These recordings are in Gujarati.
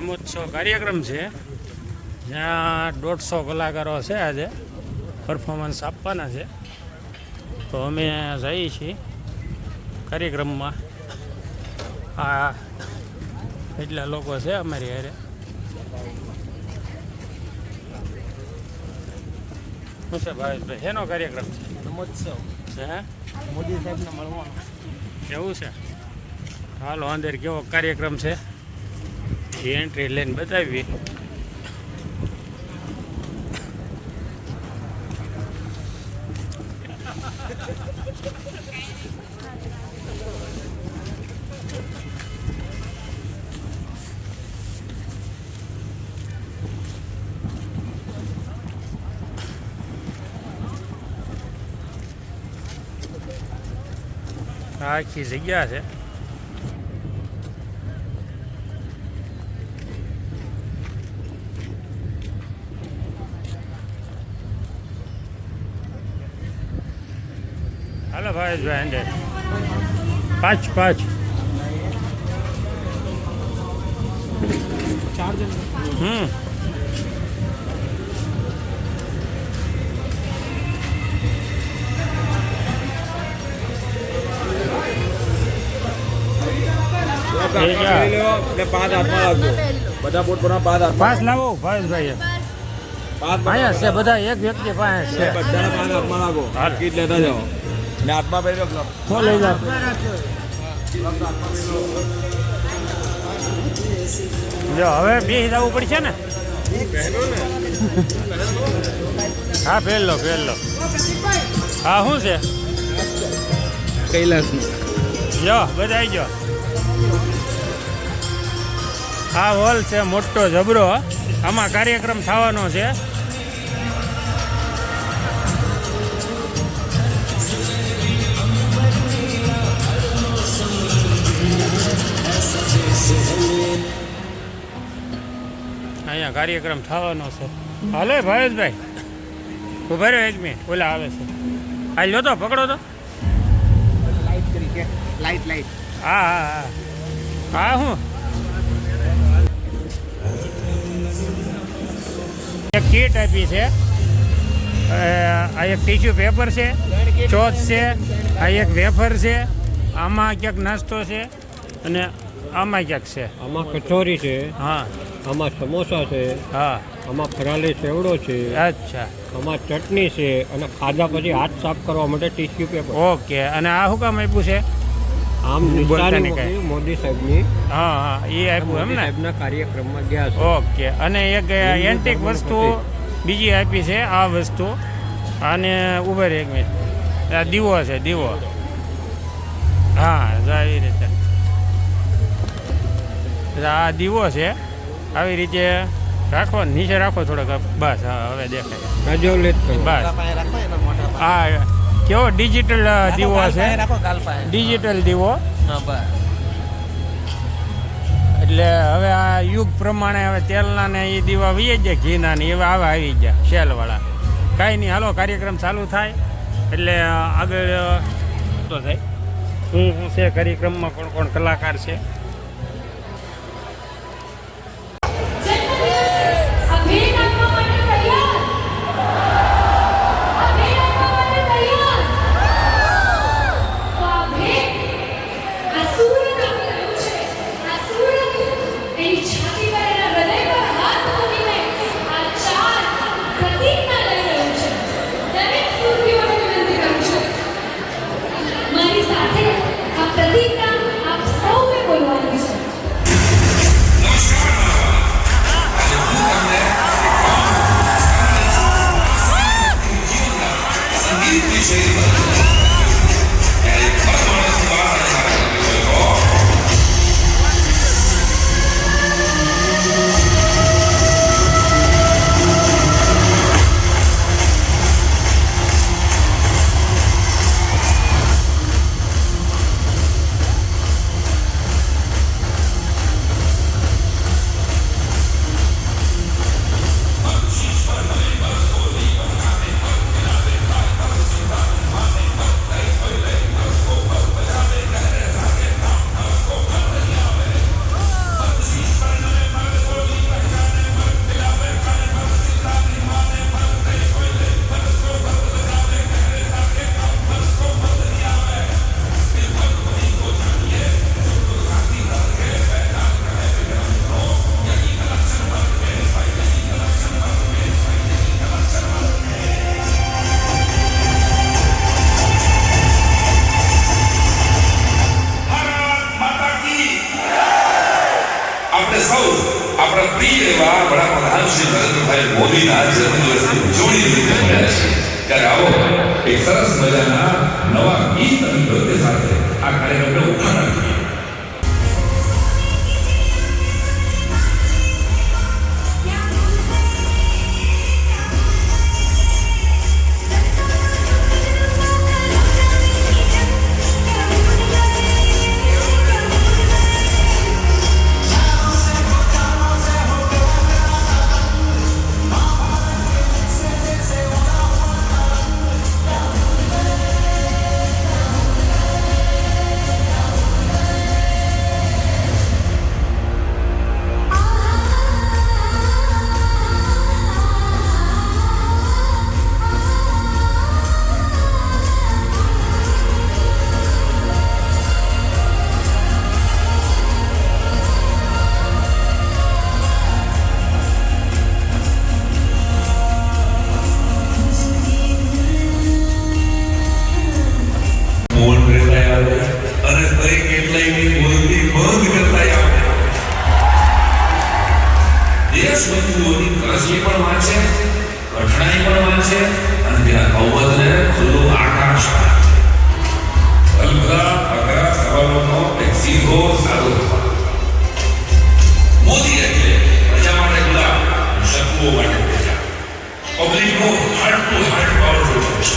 રમોત્સવ કાર્યક્રમ છે જ્યાં 150 કલાકારો છે આજે પરફોર્મન્સ આપવાના છે તો અમે જઈએ છીએ કાર્યક્રમમાં આ એટલા લોકો છે અમારી હારે શું છે ભાવેશભાઈ શેનો કાર્યક્રમ છે રમોત્સવ હે મોદી સાહેબને મળવાનું એવું છે હાલો અંદર કેવો કાર્યક્રમ છે એ એન્ટ્રી લઈને બતાવી આખી જગ્યા છે હાલો ભાવેશભાઈ અંદર 5 4 જણ પાંચ લાવો ભાવેશભાઈ અહીંયા છે બધા એક વ્યક્તિ પાસે છે લેતા જાઓ ને હાથમાં પહેર્યો તો લઈ જાઓ જો હવે બે જવું પડશે ને હા પહેર લો હા શું છે કૈલાસ જો બધા આવી જાઓ આ હોલ છે મોટો જબરો આમાં કાર્યક્રમ થવાનો છે અહીંયા કાર્યક્રમ થવાનો છે હાલે ભાવેશભાઈ ઉભા રહ્યો 1 મિનિટ ઓલા આવે છે હાલ લો તો પકડો તો લાઈટ હા હું એક કીટ આપી છે આ એક ટીશ્યુ પેપર છે ચોથ છે આ એક વેફર છે આમાં ક્યાંક નાસ્તો છે અને આમાં ક્યાંક છે આમાં કચોરી છે હા આમાં સમોસા છે હા આમાં ફરાળી સેવડો છે અચ્છા આમાં ચટણી છે અને ખાધા પછી હાથ સાફ કરવા માટે ટીશ્યુ પેપર ઓકે અને આ શું કામ આપ્યું છે આમ નિશાની મૂકી મોદી સાહેબની હા એ આપ્યું એમ ને સાહેબના કાર્યક્રમમાં ગયા છે ઓકે અને એક એન્ટિક વસ્તુ બીજી આપી છે આ વસ્તુ અને ઉભર 1 મિનિટ આ દીવો છે દીવો હા આવી રીતે આ દીવો છે આવી રીતે રાખો નીચે રાખો થોડોક બસ હા હવે દેખાય બસ હા કેવો ડિજિટલ દીવો છે ડિજિટલ દીવો એટલે હવે આ યુગ પ્રમાણે હવે તેલના ને એ દીવા વી જાય ઘીના ને એવા આવા આવી ગયા શેલવાળા કાંઈ નહીં હાલો કાર્યક્રમ ચાલુ થાય એટલે આગળ તો થાય શું છે કાર્યક્રમમાં કોણ કલાકાર છે પ્રતિજ્ઞા આપ સૌએ બોલવાની સૌ આપણા પ્રિય એવા વડાપ્રધાન શ્રી નરેન્દ્રભાઈ મોદીના જન્મદિવસની ઉજવણી નિમિત્તે મળ્યા છે. ત્યારે આવો એક સરસ મજાના નવા ગીત અને નૃત્ય સાથે આ કાર્યક્રમને ઉદ્ઘાટન કરીએ. દેશબંધુઓની કરસલી પણ વાંચે, કઠણાઈ પણ વાંચે અને તેના અવબોધને ખુલ્લું આકાશ વાંચે. બધા અઘરા સવાલોનો એક સીધો સાદો જવાબ. મોદી એટલે પ્રજા માટે ગુલાબ, શત્રુઓ માટે પ્રજા. પબ્લિકનો હાર્ટ ટુ હાર્ટ પાવરફુલ છે,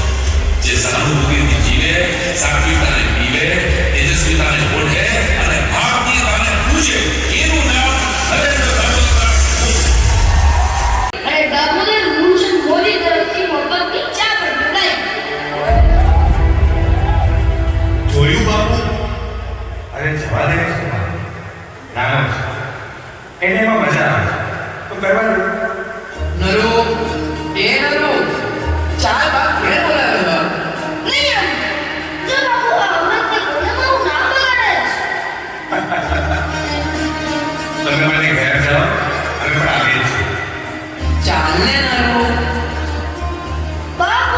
જે સહાનુભૂતિથી જીવે, સાત્વિકતાને પીવે, તેજસ્વીતાને ઓઢે અને ભારતીયતાને પૂજે. એનું નામ નરેન્દ્ર દામોદર અને દામોદર મૂળચંદ મોદી તરફથી મફતની ચા પણ પીવડાવી. જોયું બાપુ? અરે જવા દે ને શું? નાનો છે એને એમાં મજા આવે તો કરવા દે. નરો એ નરો ચાલ બાપ ઘેર બોલાવે બાપ. નહીં આમ. જો બાપુ આ અમૃતને કોને મારું નામ બગાડે છે. તમે મને ઘેર જાઓ અને પણ આવીએ છીએ. ચાલ ને નરો. બાપુ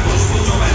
Let's go.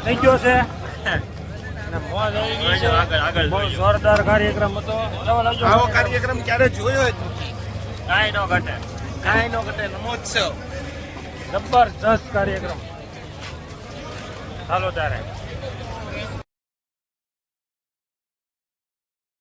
થઈ ગયો છે અને મોજ આવી ગઈ છે. બહુ જોરદાર કાર્યક્રમ હતો. ચાલો આવજો. આવો કાર્યક્રમ ક્યારે જોયો જ નથી. કાંઈ ન ઘટે. કાંઈ નો ઘટે રમોત્સવ. જબરજસ્ત કાર્યક્રમ. ચાલો તારે